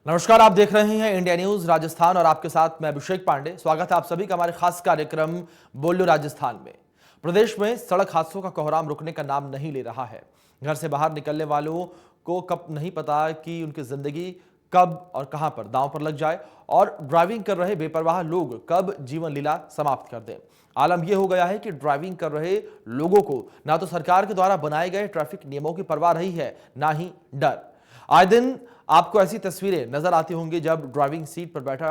नमस्कार, आप देख रहे हैं इंडिया न्यूज राजस्थान और आपके साथ मैं अभिषेक पांडे। स्वागत है आप सभी का हमारे खास कार्यक्रम बोलो राजस्थान में। प्रदेश में सड़क हादसों का कोहराम रुकने का नाम नहीं ले रहा है। घर से बाहर निकलने वालों को कब नहीं पता कि उनकी जिंदगी कब और कहां पर दांव पर लग जाए और ड्राइविंग कर रहे बेपरवाह लोग कब जीवन लीला समाप्त कर दें। आलम यह हो गया है कि ड्राइविंग कर रहे लोगों को ना तो सरकार के द्वारा बनाए गए ट्रैफिक नियमों की परवाह रही है, ना ही डर। आए दिन आपको ऐसी तस्वीरें नजर आती होंगी जब ड्राइविंग सीट पर बैठा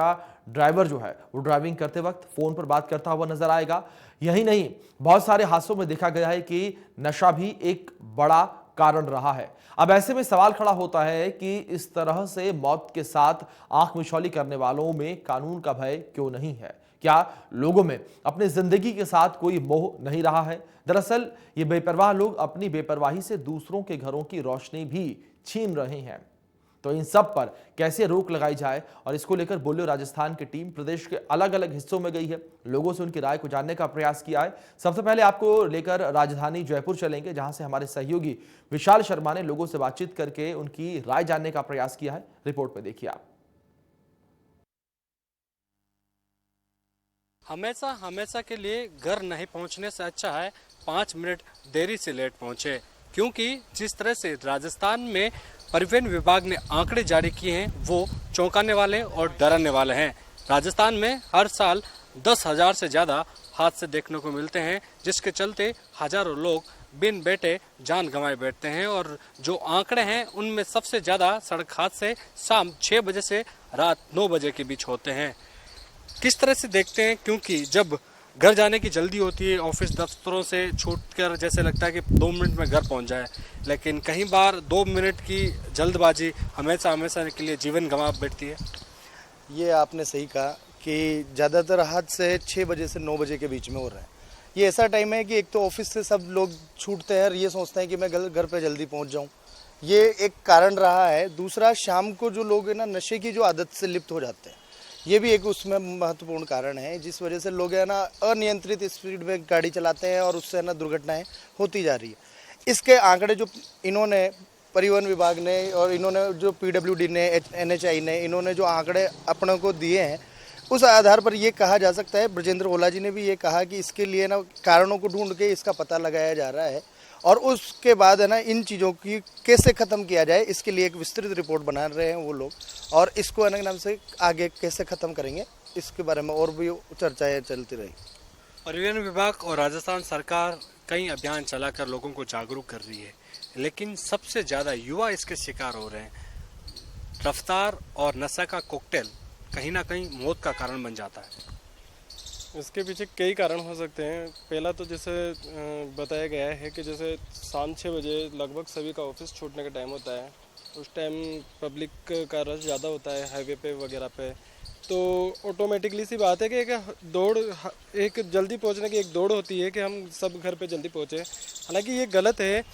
ड्राइवर जो है वो ड्राइविंग करते वक्त फोन पर बात करता हुआ नजर आएगा। यही नहीं, बहुत सारे हादसों में देखा गया है कि नशा भी एक बड़ा कारण रहा है। अब ऐसे में सवाल खड़ा होता है कि इस तरह से मौत के साथ आंख मिचौली करने वालों में कानून का भय क्यों नहीं है? क्या लोगों में अपनी जिंदगी के साथ कोई मोह नहीं रहा है? दरअसल ये बेपरवाह लोग अपनी बेपरवाही से दूसरों के घरों की रोशनी भी छीन रहे हैं। तो इन सब पर कैसे रोक लगाई जाए और इसको लेकर बोलो राजस्थान की टीम प्रदेश के अलग अलग हिस्सों में गई है, लोगों से उनकी राय को जानने का प्रयास किया है। सबसे पहले आपको लेकर राजधानी जयपुर चलेंगे, जहां से हमारे सहयोगी विशाल शर्मा ने लोगों से बातचीत करके उनकी राय जानने का प्रयास किया है। रिपोर्ट में देखिए आप। हमेशा के लिए घर नहीं पहुंचने से अच्छा है 5 मिनट देरी से लेट पहुंचे, क्योंकि जिस तरह से राजस्थान में परिवहन विभाग ने आंकड़े जारी किए हैं वो चौंकाने वाले और डराने वाले हैं। राजस्थान में हर साल 10,000 से ज़्यादा हादसे देखने को मिलते हैं, जिसके चलते हजारों लोग बिन बैठे जान गंवाए बैठते हैं। और जो आंकड़े हैं उनमें सबसे ज़्यादा सड़क हादसे शाम 6 बजे से रात 9 बजे के बीच होते हैं। किस तरह से देखते हैं, क्योंकि जब घर जाने की जल्दी होती है, ऑफिस दफ्तरों से छूटकर जैसे लगता है कि 2 मिनट में घर पहुंच जाए, लेकिन कई बार 2 मिनट की जल्दबाजी हमेशा के लिए जीवन गंवा बैठती है। ये आपने सही कहा कि ज़्यादातर हादसे 6 बजे से 9 बजे के बीच में हो रहा है। ये ऐसा टाइम है कि एक तो ऑफिस से सब लोग छूटते हैं और ये सोचते हैं कि मैं घर पे जल्दी पहुंच जाऊं, ये एक कारण रहा है। दूसरा, शाम को जो लोग है ना नशे की जो आदत से लिप्त हो जाते हैं, ये भी एक उसमें महत्वपूर्ण कारण है, जिस वजह से लोग है ना अनियंत्रित स्पीड में गाड़ी चलाते हैं और उससे ना दुर्घटनाएं होती जा रही है। इसके आंकड़े जो इन्होंने परिवहन विभाग ने और इन्होंने जो PWD ने NHI ने इन्होंने जो आंकड़े अपने को दिए हैं, उस आधार पर ये कहा जा सकता है, ब्रजेंद्र ओला जी ने भी ये कहा कि इसके लिए ना कारणों को ढूंढ के इसका पता लगाया जा रहा है और उसके बाद है ना इन चीज़ों की कैसे ख़त्म किया जाए, इसके लिए एक विस्तृत रिपोर्ट बना रहे हैं वो लोग। और इसको अलग नाम से आगे कैसे ख़त्म करेंगे, इसके बारे में और भी चर्चाएं चलती रही। परिवहन विभाग और राजस्थान सरकार कई अभियान चलाकर लोगों को जागरूक कर रही है, लेकिन सबसे ज़्यादा युवा इसके शिकार हो रहे हैं। रफ्तार और नशा का कोकटेल कहीं ना कहीं मौत का कारण बन जाता है। इसके पीछे कई कारण हो सकते हैं। पहला तो जैसे बताया गया है कि जैसे शाम 6 बजे लगभग सभी का ऑफिस छूटने का टाइम होता है। उस टाइम पब्लिक का रश ज़्यादा होता है हाईवे पे वगैरह पे, तो ऑटोमेटिकली सी बात है कि एक जल्दी पहुंचने की एक दौड़ होती है कि हम सब घर पे जल्दी पहुंचे। हालांकि ये गलत है।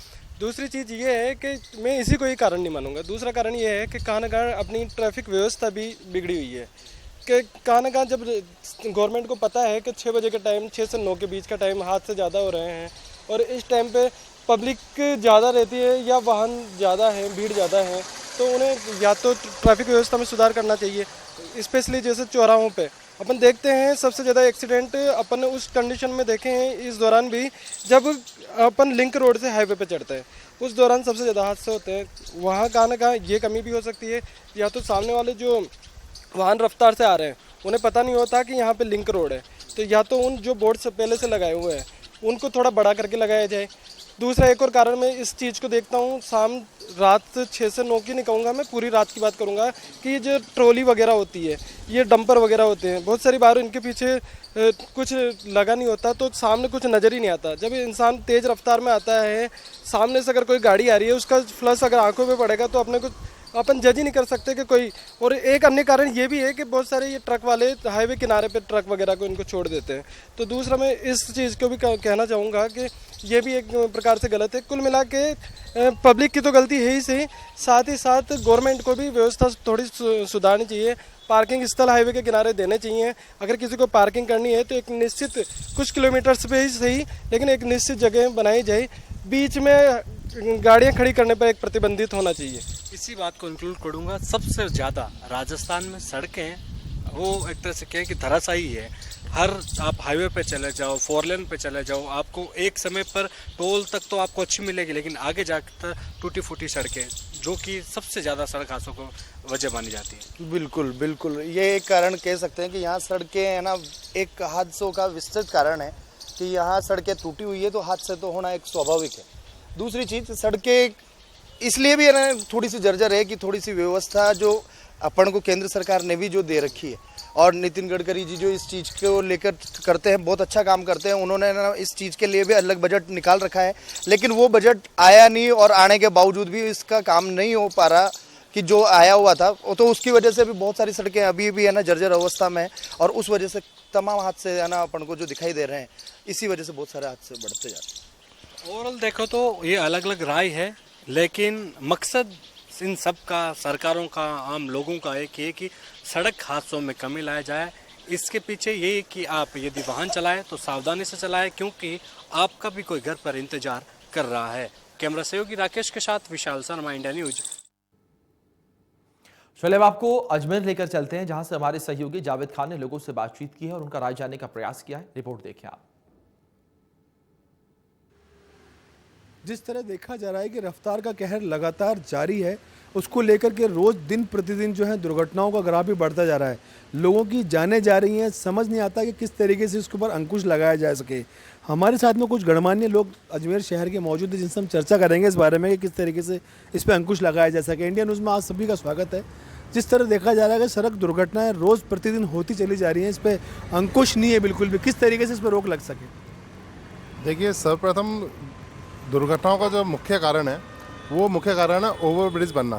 दूसरी चीज़ ये है कि मैं इसी को ही कारण नहीं मानूंगा। दूसरा कारण ये है कि कहाँ न कहाँ अपनी ट्रैफिक व्यवस्था भी बिगड़ी हुई है कि कहाँ न कहाँ जब गवर्नमेंट को पता है कि 6 बजे का टाइम 6 से 9 के बीच का टाइम हादसे ज़्यादा हो रहे हैं और इस टाइम पे पब्लिक ज़्यादा रहती है या वाहन ज़्यादा है, भीड़ ज़्यादा है, तो उन्हें या तो ट्रैफिक व्यवस्था में सुधार करना चाहिए। स्पेशली जैसे चौराहों पे अपन देखते हैं सबसे ज़्यादा एक्सीडेंट अपन उस कंडीशन में देखे हैं इस दौरान भी, जब अपन लिंक रोड से हाईवे पे चढ़ते हैं उस दौरान सबसे ज़्यादा हादसे होते हैं। वहाँ कहाँ न कहाँ ये कमी भी हो सकती है, या तो सामने वाले जो वाहन रफ्तार से आ रहे हैं उन्हें पता नहीं होता कि यहाँ पे लिंक रोड है, तो या तो उन जो बोर्ड से पहले से लगाए हुए हैं उनको थोड़ा बड़ा करके लगाया जाए। दूसरा एक और कारण मैं इस चीज़ को देखता हूँ, रात 6 से 9 की नहीं कहूँगा, मैं पूरी रात की बात करूँगा, कि ये जो ट्रॉली वगैरह होती है, ये डंपर वगैरह होते हैं, बहुत सारी बार इनके पीछे कुछ लगा नहीं होता तो सामने कुछ नज़र ही नहीं आता। जब इंसान तेज़ रफ्तार में आता है, सामने से अगर कोई गाड़ी आ रही है उसका फ्लश अगर आंखों में पड़ेगा तो अपने को अपन जज ही नहीं कर सकते कि कोई। और एक अन्य कारण ये भी है कि बहुत सारे ये ट्रक वाले हाईवे किनारे पे ट्रक वगैरह को इनको छोड़ देते हैं। तो दूसरा मैं इस चीज़ को भी कहना चाहूँगा कि ये भी एक प्रकार से गलत है। कुल मिला के पब्लिक की तो गलती है ही सही, साथ ही साथ गवर्नमेंट को भी व्यवस्था थोड़ी सुधारनी चाहिए। पार्किंग स्थल हाईवे के किनारे देने चाहिए। अगर किसी को पार्किंग करनी है तो एक निश्चित कुछ किलोमीटर्स पे ही सही, लेकिन एक निश्चित जगह बनाई जाए। बीच में गाड़ियाँ खड़ी करने पर एक प्रतिबंधित होना चाहिए। इसी बात को इंक्लूड करूंगा, सबसे ज़्यादा राजस्थान में सड़कें वो एक तरह से कहें कि धराशायी है। हर आप हाईवे पे चले जाओ, 4 लेन पे चले जाओ, आपको एक समय पर टोल तक तो आपको अच्छी मिलेगी, लेकिन आगे जाकर टूटी फूटी सड़कें, जो कि सबसे ज़्यादा सड़क हादसों को वजह मानी जाती है। बिल्कुल बिल्कुल, ये एक कारण कह सकते हैं कि यहाँ सड़कें है ना, एक हादसों का विस्तृत कारण है कि यहाँ सड़कें टूटी हुई है, तो हादसे तो होना एक स्वाभाविक है। दूसरी चीज़, सड़कें इसलिए भी है ना थोड़ी सी जर्जर है कि थोड़ी सी व्यवस्था जो अपन को केंद्र सरकार ने भी जो दे रखी है, और नितिन गडकरी जी जो इस चीज़ को लेकर करते हैं, बहुत अच्छा काम करते हैं। उन्होंने ना इस चीज़ के लिए भी अलग बजट निकाल रखा है, लेकिन वो बजट आया नहीं, और आने के बावजूद भी इसका काम नहीं हो पा रहा कि जो आया हुआ था, तो उसकी वजह से भी बहुत सारी सड़कें अभी भी है ना जर्जर अवस्था में है, और उस वजह से तमाम हादसे है ना अपन को जो दिखाई दे रहे हैं, इसी वजह से बहुत सारे हादसे बढ़ते जा रहे हैं। ओवरऑल देखो तो ये अलग अलग राय है, लेकिन मकसद इन सब का, सरकारों का, आम लोगों का एक है कि सड़क हादसों में कमी लाया जाए। इसके पीछे ये कि आप यदि वाहन चलाएं तो सावधानी से चलाएं, क्योंकि आपका भी कोई घर पर इंतजार कर रहा है। कैमरा सहयोगी राकेश के साथ विशाल शर्मा, इंडिया न्यूज। चलिए अब आपको अजमेर लेकर चलते हैं, जहां से हमारे सहयोगी जावेद खान ने लोगों से बातचीत की है और उनका राय जानने का प्रयास किया है। रिपोर्ट देखें आप। जिस तरह देखा जा रहा है कि रफ्तार का कहर लगातार जारी है, उसको लेकर के रोज दिन प्रतिदिन जो है दुर्घटनाओं का ग्राफ भी बढ़ता जा रहा है। लोगों की जानें जा रही हैं, समझ नहीं आता कि किस तरीके से इसके ऊपर अंकुश लगाया जा सके। हमारे साथ में कुछ गणमान्य लोग अजमेर शहर के मौजूद हैं, जिनसे हम चर्चा करेंगे इस बारे में कि किस तरीके से इस पर अंकुश लगाया जा सके। इंडिया न्यूज़ में आज सभी का स्वागत है। जिस तरह देखा जा रहा है कि सड़क दुर्घटनाएं रोज़ प्रतिदिन होती चली जा रही हैं, इस पर अंकुश नहीं है बिल्कुल भी। किस तरीके से इस पर रोक लग सके? देखिए, सर्वप्रथम दुर्घटनाओं का जो मुख्य कारण है, वो मुख्य कारण है ओवरब्रिज बनना।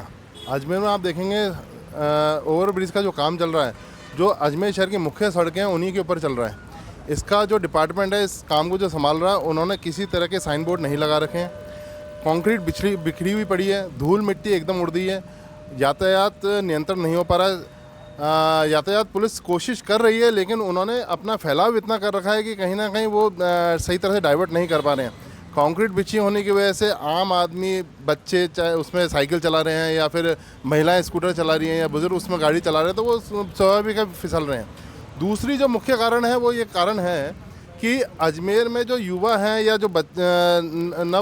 अजमेर में आप देखेंगे ओवरब्रिज का जो काम चल रहा है, जो अजमेर शहर की मुख्य सड़कें हैं उन्हीं के ऊपर चल रहा है। इसका जो डिपार्टमेंट है, इस काम को जो संभाल रहा है, उन्होंने किसी तरह के साइन बोर्ड नहीं लगा रखे हैं। कंक्रीट बिखरी हुई पड़ी है, धूल मिट्टी एकदम उड़ दी है, यातायात नियंत्रण नहीं हो पा रहा है। यातायात पुलिस कोशिश कर रही है, लेकिन उन्होंने अपना फैलाव इतना कर रखा है कि कहीं ना कहीं वो सही तरह से डाइवर्ट नहीं कर पा रहे हैं। कंक्रीट बिछी होने की वजह से आम आदमी, बच्चे चाहे उसमें साइकिल चला रहे हैं या फिर महिलाएं स्कूटर चला रही हैं या बुजुर्ग उसमें गाड़ी चला रहे हैं, तो वो स्वाभाविक फिसल रहे हैं। दूसरी जो मुख्य कारण है, वो ये कारण है कि अजमेर में जो युवा हैं या जो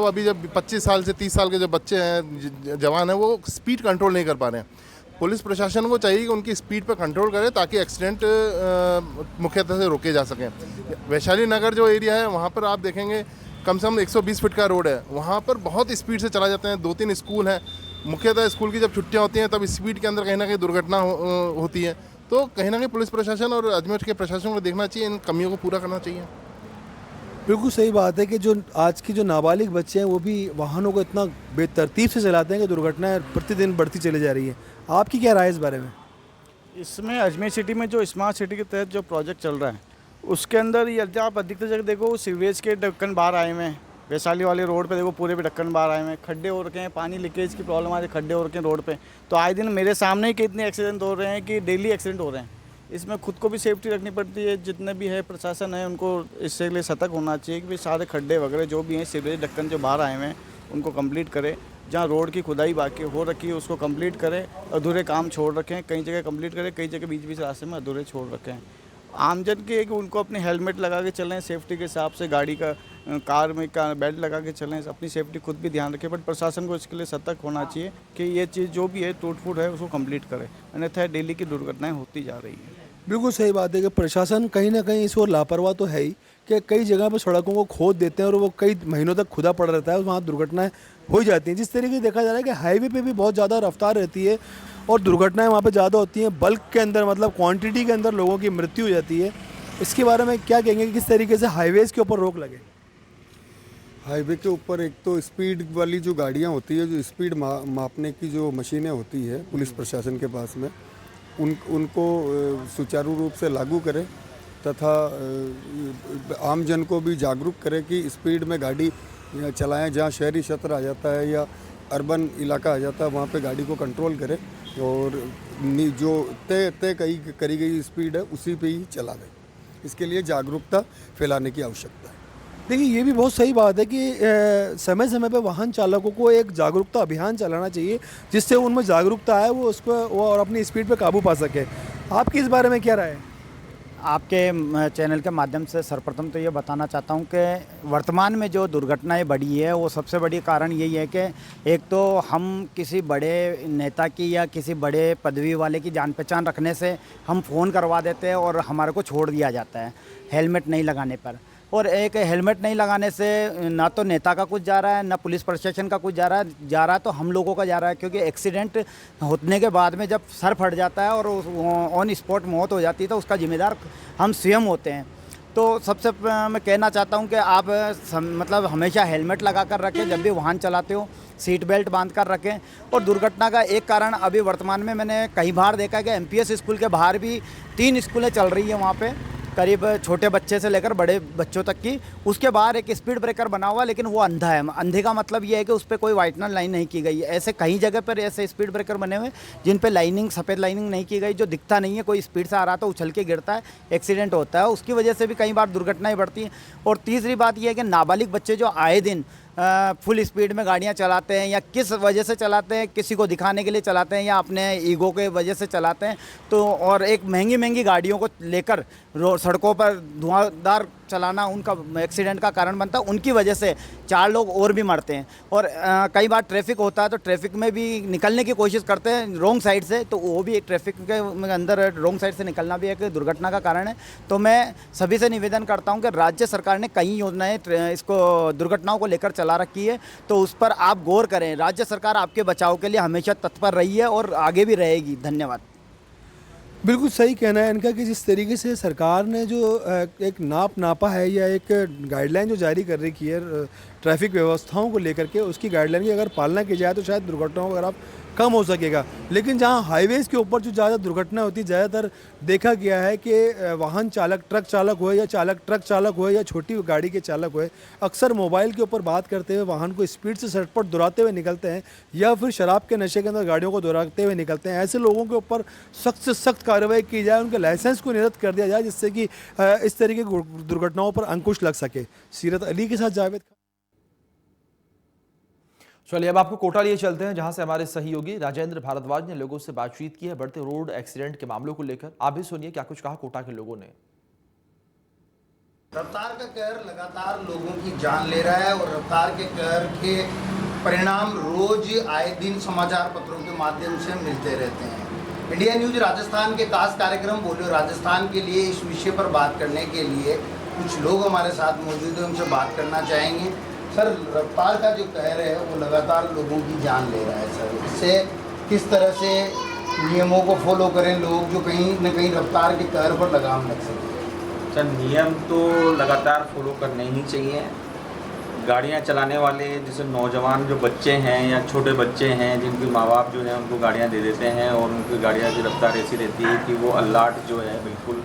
अभी जब 25 साल से 30 साल के जो बच्चे हैं, जवान हैं, वो स्पीड कंट्रोल नहीं कर पा रहे हैं। पुलिस प्रशासन को चाहिए कि उनकी स्पीड पर कंट्रोल करे, ताकि एक्सीडेंट मुख्यतः से रोके जा सकें। वैशाली नगर जो एरिया है, वहाँ पर आप देखेंगे कम से कम 120 फीट का रोड है, वहाँ पर बहुत स्पीड से चला जाते हैं। 2-3 स्कूल हैं, मुख्यतः स्कूल की जब छुट्टियाँ होती हैं तब स्पीड के अंदर कहीं ना कहीं दुर्घटना होती है। तो कहीं ना कहीं पुलिस प्रशासन और अजमेर के प्रशासन को देखना चाहिए, इन कमियों को पूरा करना चाहिए। बिल्कुल सही बात है कि जो आज की जो नाबालिग बच्चे हैं, वो भी वाहनों को इतना बेतरतीब से चलाते हैं कि दुर्घटनाएं प्रतिदिन बढ़ती चली जा रही है। आपकी क्या राय है इस बारे में? इसमें अजमेर सिटी में जो स्मार्ट सिटी के तहत जो प्रोजेक्ट चल रहा है, उसके अंदर यदि आप अधिकतर जगह देखो, सीवेज के ढक्कन बाहर आए हुए हैं। वैशाली वाले रोड पे देखो, पूरे पे ढक्कन बाहर आए हुए हैं, खड्डे हो रखे हैं, पानी लीकेज की प्रॉब्लम आ रही है, खड्डे हो रखे हैं रोड पे। तो आए दिन मेरे सामने ही कितने एक्सीडेंट हो रहे हैं कि डेली एक्सीडेंट हो रहे हैं। इसमें खुद को भी सेफ्टी रखनी पड़ती है, जितने भी है प्रशासन है उनको इससे लिए सतर्क होना चाहिए कि सारे खड्डे वगैरह जो भी हैं, सीवेज ढक्कन जो बाहर आए हुए हैं, उनको कंप्लीट करें। जहाँ रोड की खुदाई बाकी हो रखी है उसको कंप्लीट करें, अधूरे काम छोड़ रखें, कई जगह कंप्लीट करें, कई जगह बीच बीच रास्ते में अधूरे छोड़ रखें। आमजन के कि उनको अपने हेलमेट लगा के चलें, सेफ्टी के हिसाब से गाड़ी का, कार में का बेल्ट लगा के चलें, अपनी सेफ्टी खुद भी ध्यान रखें। बट प्रशासन को इसके लिए सतर्क होना चाहिए कि ये चीज़ जो भी है टूट फूट है उसको कंप्लीट करें, अन्यथा डेली की दुर्घटनाएं होती जा रही हैं। बिल्कुल सही बात है कि प्रशासन कहीं ना कहीं इस ओर लापरवाह तो है ही, कि कई जगह पर सड़कों को खोद देते हैं और वो कई महीनों तक खुदा पड़ा रहता है, वहाँ दुर्घटनाएं हो जाती हैं। जिस तरीके से देखा जा रहा है कि हाईवे पे भी बहुत ज़्यादा रफ्तार रहती है और दुर्घटनाएं वहाँ पे ज़्यादा होती हैं, बल्क के अंदर, मतलब क्वांटिटी के अंदर लोगों की मृत्यु हो जाती है। इसके बारे में क्या कहेंगे कि किस तरीके से हाईवेज़ के ऊपर रोक लगे? हाईवे के ऊपर एक तो स्पीड वाली जो गाड़ियाँ होती है, जो स्पीड मापने की जो मशीनें होती है पुलिस प्रशासन के पास में, उनको सुचारू रूप से लागू करें, तथा आम जन को भी जागरूक करें कि स्पीड में गाड़ी चलाएं। जहाँ शहरी क्षेत्र आ जाता है या अर्बन इलाका आ जाता है, वहाँ पे गाड़ी को कंट्रोल करें और जो तय करी गई स्पीड है उसी पे ही चला दें। इसके लिए जागरूकता फैलाने की आवश्यकता है। देखिए ये भी बहुत सही बात है कि समय समय पे वाहन चालकों को एक जागरूकता अभियान चलाना चाहिए, जिससे उनमें जागरूकता आए, वो और अपनी स्पीड पे काबू पा सके। आपकी इस बारे में क्या राय है? आपके चैनल के माध्यम से सर्वप्रथम तो ये बताना चाहता हूँ कि वर्तमान में जो दुर्घटनाएं बढ़ी है वो सबसे बड़ी कारण यही है कि एक तो हम किसी बड़े नेता की या किसी बड़े पदवी वाले की जान पहचान रखने से हम फ़ोन करवा देते हैं और हमारे को छोड़ दिया जाता है हेलमेट नहीं लगाने पर। और एक हेलमेट नहीं लगाने से ना तो नेता का कुछ जा रहा है, ना पुलिस प्रशासन का कुछ जा रहा है तो हम लोगों का जा रहा है, क्योंकि एक्सीडेंट होने के बाद में जब सर फट जाता है और ऑन स्पॉट मौत हो जाती है तो उसका जिम्मेदार हम स्वयं होते हैं। तो सबसे मैं कहना चाहता हूं कि आप मतलब हमेशा हेलमेट लगा कर रखें, जब भी वाहन चलाते हो सीट बेल्ट बांध कर रखें। और दुर्घटना का एक कारण अभी वर्तमान में मैंने कई बार देखा है कि एमपीएस स्कूल के बाहर भी 3 स्कूलें चल रही हैं, वहाँ पे करीब छोटे बच्चे से लेकर बड़े बच्चों तक की। उसके बाहर एक स्पीड ब्रेकर बना हुआ, लेकिन वो अंधा है। अंधे का मतलब ये है कि उस पर कोई वाइटनर लाइन नहीं की गई है। ऐसे कई जगह पर ऐसे स्पीड ब्रेकर बने हुए जिन पे लाइनिंग, सफ़ेद लाइनिंग नहीं की गई, जो दिखता नहीं है। कोई स्पीड से आ रहा तो उछल के गिरता है, एक्सीडेंट होता है, उसकी वजह से भी कई बार दुर्घटनाएं बढ़ती हैं। और तीसरी बात यह है कि नाबालिग बच्चे जो आए दिन फुल स्पीड में गाड़ियां चलाते हैं, या किस वजह से चलाते हैं, किसी को दिखाने के लिए चलाते हैं या अपने ईगो के वजह से चलाते हैं, तो और एक महंगी महंगी गाड़ियों को लेकर सड़कों पर धुआंधार चलाना उनका एक्सीडेंट का कारण बनता है। उनकी वजह से 4 लोग और भी मरते हैं। और कई बार ट्रैफिक होता है तो ट्रैफिक में भी निकलने की कोशिश करते हैं रॉन्ग साइड से, तो वो भी एक ट्रैफिक के अंदर रॉन्ग साइड से निकलना भी एक दुर्घटना का कारण है। तो मैं सभी से निवेदन करता हूं कि राज्य सरकार ने कई योजनाएं इसको दुर्घटनाओं को लेकर चला रखी है, तो उस पर आप गौर करें। राज्य सरकार आपके बचाव के लिए हमेशा तत्पर रही है और आगे भी रहेगी। धन्यवाद। बिल्कुल सही कहना है इनका कि जिस तरीके से सरकार ने जो एक नापा है या एक गाइडलाइन जो जारी कर रखी है ट्रैफिक व्यवस्थाओं को लेकर के, उसकी गाइडलाइन की अगर पालना की जाए तो शायद दुर्घटनाओं का खराब कम हो सकेगा। लेकिन जहां हाईवेज़ के ऊपर जो ज़्यादा दुर्घटना होती है, ज़्यादातर देखा गया है कि वाहन चालक, ट्रक चालक हो या ट्रक चालक हो या छोटी गाड़ी के चालक हो, अक्सर मोबाइल के ऊपर बात करते हुए वाहन को स्पीड से सड़क दुराते हुए निकलते हैं, या फिर शराब के नशे के अंदर गाड़ियों को दुराते हुए निकलते हैं। ऐसे लोगों के ऊपर सख्त से सख्त कार्रवाई की जाए, उनके लाइसेंस को निरस्त कर दिया जाए, जिससे कि इस तरीके की दुर्घटनाओं पर अंकुश लग सके। सीरत अली के साथ जावेद। चलिए अब आपको कोटा लिए चलते हैं, जहां से हमारे सहयोगी राजेंद्र भारद्वाज ने लोगों से बातचीत की है बढ़ते रोड एक्सीडेंट के मामलों को लेकर। आप भी सुनिए क्या कुछ कहा कोटा के लोगों ने। रफ्तार का कहर लगातार लोगों की जान ले रहा है, और रफ्तार के कहर के परिणाम रोज आए दिन समाचार पत्रों के माध्यम से मिलते रहते हैं। इंडिया न्यूज राजस्थान के खास कार्यक्रम बोलो राजस्थान के लिए इस विषय पर बात करने के लिए कुछ लोग हमारे साथ मौजूद हैं, उनसे बात करना चाहेंगे। सर, रफ्तार का जो कहर है वो लगातार लोगों की जान ले रहा है सर, इससे किस तरह से नियमों को फॉलो करें लोग, जो कहीं न कहीं रफ्तार के कहर पर लगाम लग सके? सर, नियम तो लगातार फॉलो करने ही चाहिए। गाड़ियां चलाने वाले जैसे नौजवान जो बच्चे हैं या छोटे बच्चे हैं, जिनके माँ बाप जो है उनको गाड़ियां दे देते हैं, और उनकी गाड़ियां की रफ्तार ऐसी रहती है कि वो अल्लाट जो है बिल्कुल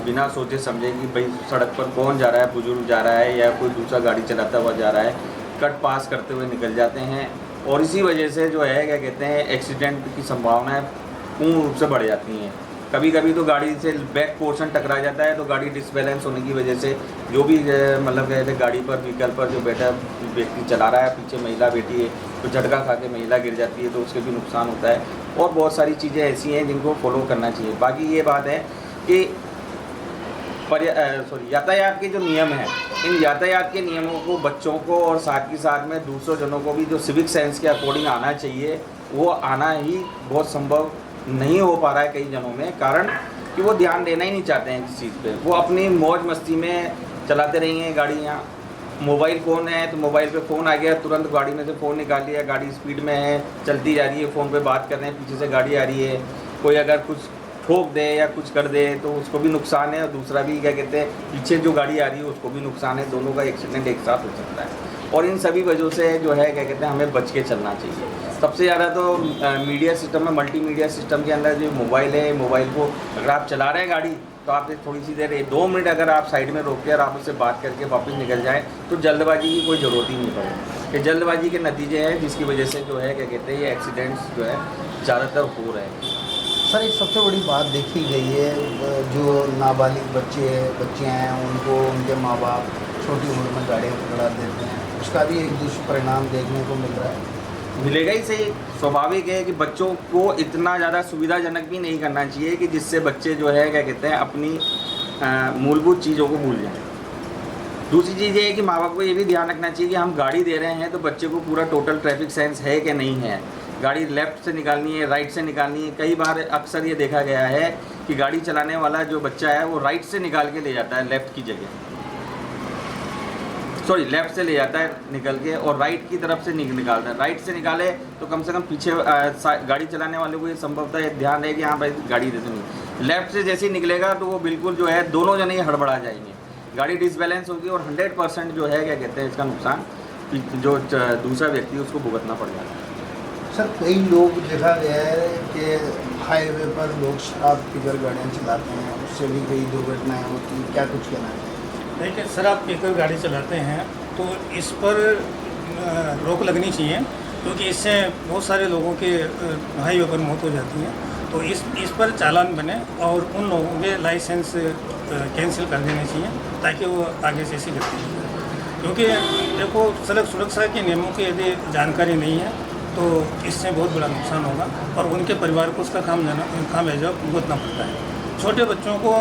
बिना सोचे समझे कि भाई सड़क पर कौन जा रहा है, बुजुर्ग जा रहा है या कोई दूसरा गाड़ी चलाता हुआ जा रहा है, कट पास करते हुए निकल जाते हैं। और इसी वजह से जो है क्या कहते हैं एक्सीडेंट की संभावनाएं पूर्ण रूप से बढ़ जाती हैं। कभी कभी तो गाड़ी से बैक पोर्शन टकरा जाता है, तो गाड़ी डिसबैलेंस होने की वजह से जो भी मतलब कहते हैं गाड़ी पर, व्हीकल पर जो बैठा व्यक्ति चला रहा है, पीछे महिला बैठी है तो झटका खा के महिला गिर जाती है, तो उसके भी नुकसान होता है। और बहुत सारी चीज़ें ऐसी हैं जिनको फॉलो करना चाहिए। बाकी ये बात है कि यातायात के जो नियम हैं, इन यातायात के नियमों को बच्चों को और साथ ही साथ में दूसरों जनों को भी जो सिविक सेंस के अकॉर्डिंग आना चाहिए, वो आना ही बहुत संभव नहीं हो पा रहा है कई जनों में, कारण कि वो ध्यान देना ही नहीं चाहते हैं किस चीज़ पे। वो अपनी मौज मस्ती में चलाते रहेंगे गाड़ियाँ। मोबाइल फ़ोन है तो मोबाइल पे फ़ोन आ गया, तुरंत गाड़ी में से फ़ोन निकाल लिया, गाड़ी स्पीड में है, चलती जा रही है, फ़ोन पे बात कर रहे हैं, पीछे से गाड़ी आ रही है, कोई अगर कुछ ठोक दे या कुछ कर दे तो उसको भी नुकसान है, और दूसरा भी क्या कहते हैं पीछे जो गाड़ी आ रही है उसको भी नुकसान है। दोनों का एक्सीडेंट एक साथ हो सकता है, और इन सभी वजहों से जो है क्या कहते हैं हमें बच के चलना चाहिए। सबसे ज़्यादा तो मीडिया सिस्टम में, मल्टीमीडिया सिस्टम के अंदर जो मोबाइल है, मोबाइल को अगर आप चला रहे हैं गाड़ी तो आप थोड़ी सी देर 2 मिनट अगर आप साइड में रोक के और आप उससे बात करके वापस निकल जाएँ तो जल्दबाजी की कोई ज़रूरत ही नहीं पड़े। ये जल्दबाजी के नतीजे हैं जिसकी वजह से जो है क्या कहते हैं ये एक्सीडेंट्स जो है ज़्यादातर हो रहे हैं। सर, एक सबसे बड़ी बात देखी गई है, जो नाबालिग बच्चे हैं उनको उनके माँ बाप छोटी उम्र में गाड़ियाँ पकड़ा देते हैं, उसका भी एक दुष्परिणाम देखने को मिल रहा है। मिलेगा ही सही। स्वाभाविक है कि बच्चों को इतना ज़्यादा सुविधाजनक भी नहीं करना चाहिए कि जिससे बच्चे जो है क्या कहते हैं अपनी मूलभूत चीज़ों को भूल जाएं। दूसरी चीज़ ये है कि माँ बाप को ये भी ध्यान रखना चाहिए कि हम गाड़ी दे रहे हैं तो बच्चे को पूरा टोटल ट्रैफिक सेंस है कि नहीं है, गाड़ी लेफ़्ट से निकालनी है राइट से निकालनी है। कई बार अक्सर ये देखा गया है कि गाड़ी चलाने वाला जो बच्चा है वो राइट से निकाल के ले जाता है लेफ़्ट की जगह, सॉरी लेफ़्ट से ले जाता है निकल के और राइट की तरफ से निकालता है। राइट से निकाले तो कम से कम पीछे गाड़ी चलाने वाले को ये संभवतः ध्यान है कि हाँ भाई गाड़ी दे नहीं। लेफ़्ट से जैसे ही निकलेगा तो वो बिल्कुल जो है दोनों जने ही हड़बड़ा जाएंगे, गाड़ी डिसबैलेंस होगी और 100% जो है क्या कहते हैं इसका नुकसान जो दूसरा व्यक्ति उसको भुगतना पड़ जाता है। सर कई लोग देखा गया है कि हाईवे पर लोग शराब पीकर गाड़ियाँ चलाते हैं, उससे भी कई दुर्घटनाएं होती हैं, क्या कुछ कहना है? देखिए शराब पीकर गाड़ी चलाते हैं तो इस पर रोक लगनी चाहिए, क्योंकि इससे बहुत सारे लोगों के हाईवे पर मौत हो जाती है। तो इस पर चालान बने और उन लोगों के लाइसेंस कैंसिल कर देने चाहिए ताकि वो आगे से ऐसी गलती नहीं करें। क्योंकि देखो सड़क सुरक्षा के नियमों की यदि जानकारी नहीं है तो इससे बहुत बड़ा नुकसान होगा और उनके परिवार को उसका खामियाजा भुगतना पड़ता है। छोटे बच्चों को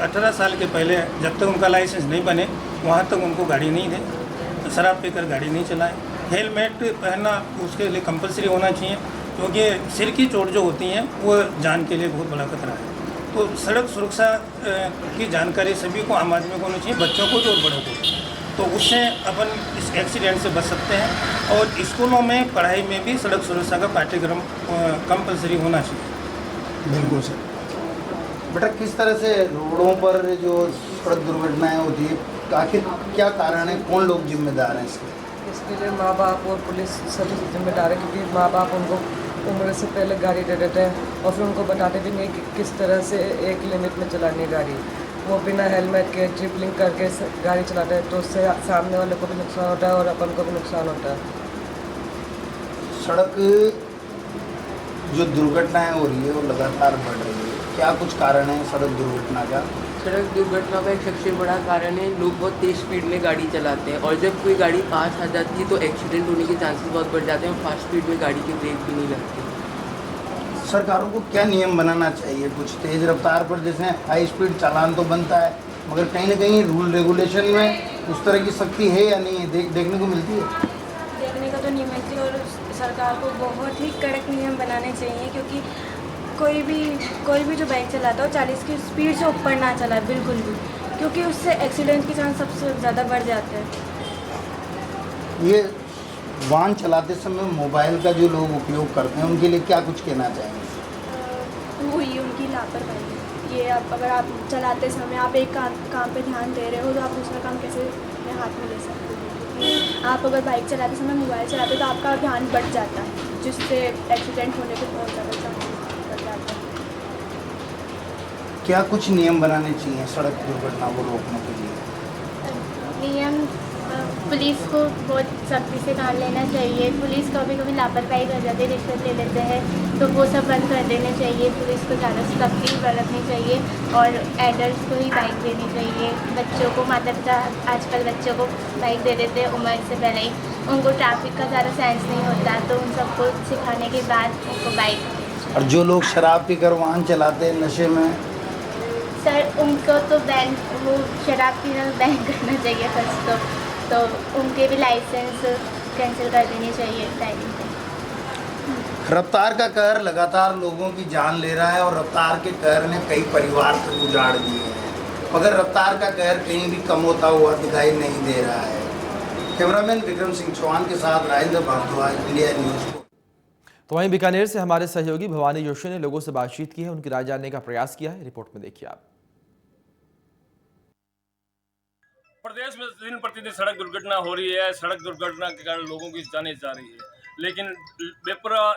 18 साल के पहले जब तक उनका लाइसेंस नहीं बने वहाँ तक उनको गाड़ी नहीं दें, शराब पीकर गाड़ी नहीं चलाएं। हेलमेट पहनना उसके लिए कंपलसरी होना चाहिए, क्योंकि सिर की चोट जो होती हैं वो जान के लिए बहुत बड़ा खतरा है। तो सड़क सुरक्षा की जानकारी सभी को, आम आदमी को होनी चाहिए, बच्चों को और बड़ों को। तो उससे अपन इस एक्सीडेंट से बच सकते हैं। और स्कूलों में पढ़ाई में भी सड़क सुरक्षा का पाठ्यक्रम कंपलसरी होना चाहिए। बिल्कुल सर। बेटा किस तरह से रोडों पर जो सड़क दुर्घटनाएं होती है, आखिर क्या कारण है, कौन लोग जिम्मेदार हैं इसके लिए माँ बाप और पुलिस सभी जिम्मेदार है, क्योंकि माँ बाप उनको उम्र से पहले गाड़ी दे देते हैं और फिर उनको बताते भी नहीं कि किस तरह से एक लिमिट में चलानी है गाड़ी। वो बिना हेलमेट के ट्रिपलिंग करके गाड़ी चलाते हैं तो उससे सामने वाले को भी नुकसान होता है और अपन को भी नुकसान होता है। सड़क जो दुर्घटनाएं हो रही है वो लगातार बढ़ रही है, क्या कुछ कारण है सड़क दुर्घटना का? सड़क दुर्घटना का एक सबसे बड़ा कारण है लोग बहुत तेज़ स्पीड में गाड़ी चलाते हैं, और जब कोई गाड़ी पास आ जाती है तो एक्सीडेंट होने के चांसेस बहुत बढ़ जाते हैं और फास्ट स्पीड में गाड़ी के ब्रेक भी नहीं लगते। सरकारों को क्या नियम बनाना चाहिए? कुछ तेज़ रफ्तार पर जैसे हाई स्पीड चालान तो बनता है, मगर कहीं ना कहीं रूल रेगुलेशन में उस तरह की सख्ती है या नहीं है, देखने को मिलती है? देखने का तो नहीं मिलती, और सरकार को बहुत ही कड़क नियम बनाने चाहिए, क्योंकि कोई भी जो बाइक चलाता हो 40 की स्पीड से ऊपर ना चलाए बिल्कुल भी, क्योंकि उससे एक्सीडेंट के चांस सबसे ज़्यादा बढ़ जाते हैं। ये वाहन चलाते समय मोबाइल का जो लोग उपयोग करते हैं उनके लिए क्या कुछ कहना चाहेंगे? वही उनकी लापरवाही। ये अगर आप चलाते समय आप एक काम पे ध्यान दे रहे हो तो आप दूसरा काम कैसे अपने हाथ में ले सकते हो? आप अगर बाइक चलाते समय मोबाइल चलाते हो तो आपका ध्यान बढ़ जाता है, जिससे एक्सीडेंट होने के बहुत ज़्यादा चांसेस बढ़ जाते हैं। क्या कुछ नियम बनाने चाहिए सड़क दुर्घटना को रोकने के लिए? नियम पुलिस को बहुत सख्ती से काम लेना चाहिए। पुलिस कभी कभी लापरवाही कर जाते हैं, रिश्वत ले लेते हैं, तो वो सब बंद कर देने चाहिए। पुलिस को ज़्यादा सख्ती बरतनी चाहिए और एडल्ट को ही बाइक देनी चाहिए। बच्चों को, माता पिता आजकल बच्चों को बाइक दे देते हैं उम्र से पहले ही, उनको ट्रैफिक का ज़्यादा सेंस नहीं होता, तो उन सबको सिखाने के बाद उनको बाइक। और जो लोग शराब पीकर वाहन चलाते हैं नशे में? सर उनको तो बैन, वो शराब पीना बैन करना चाहिए फर्स्ट तो उनके भी लाइसेंस कैंसिल कर देनी चाहिए टाइम पे। रफ्तार का कहर लगातार लोगों की जान ले रहा है और रफ्तार के कहर ने कई परिवार तक उजाड़ दिए हैं, मगर रफ्तार का कहर कहीं भी कम होता हुआ दिखाई नहीं दे रहा है। कैमरामैन विक्रम सिंह चौहान के साथ राजेंद्र भारद्वाज, इंडिया न्यूज़। तो वहीं बीकानेर से हमारे सहयोगी भवानी जोशी ने लोगों से बातचीत की है, उनकी राय जानने का प्रयास किया है। रिपोर्ट में देखिए आप। प्रदेश में दिन प्रतिदिन सड़क दुर्घटना हो रही है। सड़क दुर्घटना के कारण लोगों की जानें जा रही है, लेकिन बेपरवाह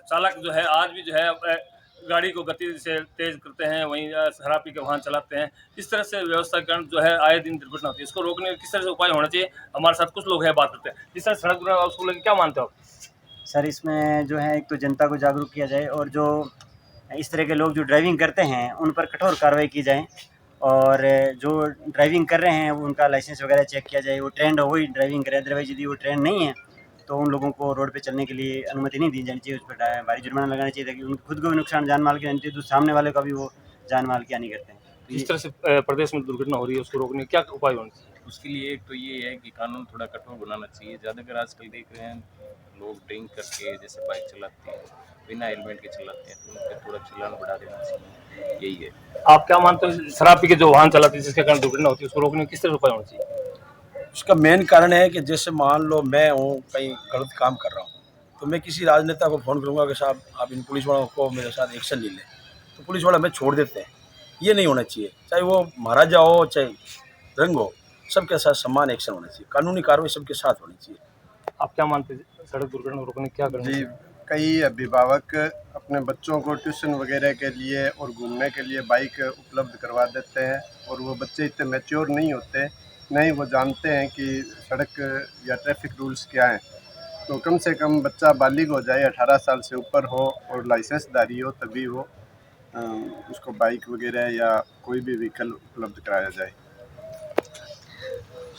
चालक जो है आज भी जो है गाड़ी को गति से तेज करते हैं, वहीं शराब पी के वाहन चलाते हैं। इस तरह से व्यवस्था के कारण जो है आए दिन दुर्घटना होती है। इसको रोकने के किस तरह से उपाय होना चाहिए? हमारे साथ कुछ लोग हैं, बात करते हैं। जिस तरह सड़क दुर्घटना उसको लेकर क्या मानते हो? सर इसमें जो है एक तो जनता को जागरूक किया जाए और जो इस तरह के लोग जो ड्राइविंग करते हैं उन पर कठोर कार्रवाई की जाए और जो ड्राइविंग कर रहे हैं उनका लाइसेंस वगैरह चेक किया जाए, वो ट्रेंड हो वही ड्राइविंग करें, अदरवाइज यदि वो ट्रेंड नहीं है तो उन लोगों को रोड पे चलने के लिए अनुमति नहीं दी जानी चाहिए, उस पर भारी जुर्माना लगाना चाहिए ताकि उनको खुद को भी नुकसान जान माल की नहीं चाहिए तो सामने वाले का भी वो जान माल की हानि करते हैं। जिस तरह से प्रदेश में दुर्घटना हो रही है उसको रोकने क्या उपाय होने चाहिए? उसके लिए एक तो ये है कि कानून थोड़ा कठोर बनाना चाहिए। ज़्यादातर आजकल देख रहे हैं लोग ड्रिंक करके जैसे बाइक चलाते हैं, बिना हेलमेट के चलाते हैं, तो उन पर थोड़ा चालान बढ़ा देना चाहिए। यही है। आप क्या मानते हो शराब पी के जो वाहन चलाते हैं जिसके कारण दुर्घटना होती है उसको रोकने किस तरह उपाय होना चाहिए? उसका मेन कारण है कि जैसे मान लो मैं हूँ कहीं गलत काम कर रहा हूँ तो मैं किसी राजनेता को फ़ोन करूँगा कि साहब आप इन पुलिस वालों को मेरे साथ एक्शन ले लें, तो पुलिस वाला हमें छोड़ देते हैं। ये नहीं होना चाहिए, चाहे वो महाराजा हो चाहे रंग हो, सबके साथ समान एक्शन होना चाहिए, कानूनी कार्रवाई सबके साथ होनी चाहिए। आप क्या मानते हैं सड़क दुर्घटना रोकने क्या करना चाहिए? कई अभिभावक अपने बच्चों को ट्यूशन वगैरह के लिए और घूमने के लिए बाइक उपलब्ध करवा देते हैं और वो बच्चे इतने मैच्योर नहीं होते, नहीं वो जानते हैं कि सड़क या ट्रैफिक रूल्स क्या हैं। तो कम से कम बच्चा बालिग हो जाए, 18 साल से ऊपर हो और लाइसेंसधारी हो, तभी वो उसको बाइक वगैरह या कोई भी व्हीकल उपलब्ध कराया जाए।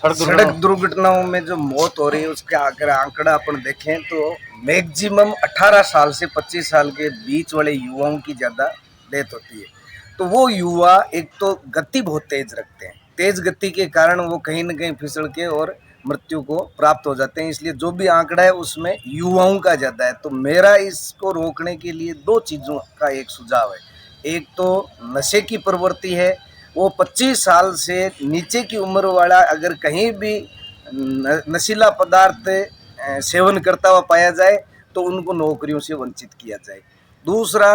सड़क दुर्घटनाओं में जो मौत हो रही है उसके अगर आंकड़ा अपन देखें तो मैक्सिमम 18 साल से 25 साल के बीच वाले युवाओं की ज़्यादा डेथ होती है। तो वो युवा एक तो गति बहुत तेज रखते हैं, तेज गति के कारण वो कहीं न कहीं फिसल के और मृत्यु को प्राप्त हो जाते हैं। इसलिए जो भी आंकड़ा है उसमें युवाओं का ज़्यादा है। तो मेरा इसको रोकने के लिए दो चीज़ों का एक सुझाव है। एक तो नशे की प्रवृत्ति है, वो 25 साल से नीचे की उम्र वाला अगर कहीं भी नशीला पदार्थ सेवन करता हुआ पाया जाए तो उनको नौकरियों से वंचित किया जाए। दूसरा,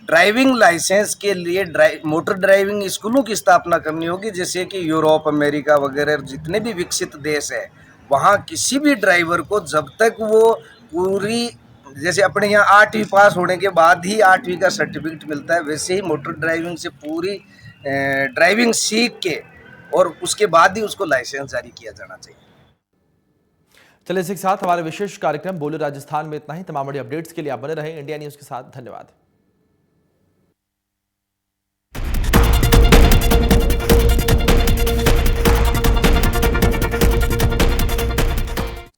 ड्राइविंग लाइसेंस के लिए मोटर ड्राइविंग स्कूलों की स्थापना करनी होगी, जैसे कि यूरोप, अमेरिका वगैरह जितने भी विकसित देश है वहाँ किसी भी ड्राइवर को जब तक वो पूरी, जैसे अपने यहाँ 8वीं पास होने के बाद ही 8वीं का सर्टिफिकेट मिलता है, वैसे ही मोटर ड्राइविंग से पूरी ड्राइविंग सीख के और उसके बाद ही उसको लाइसेंस जारी किया जाना चाहिए। चलिए इसी के साथ हमारे विशेष कार्यक्रम बोलो राजस्थान में इतना ही। तमाम बड़ी अपडेट्स के लिए आप बने रहें इंडिया न्यूज़ के साथ। धन्यवाद।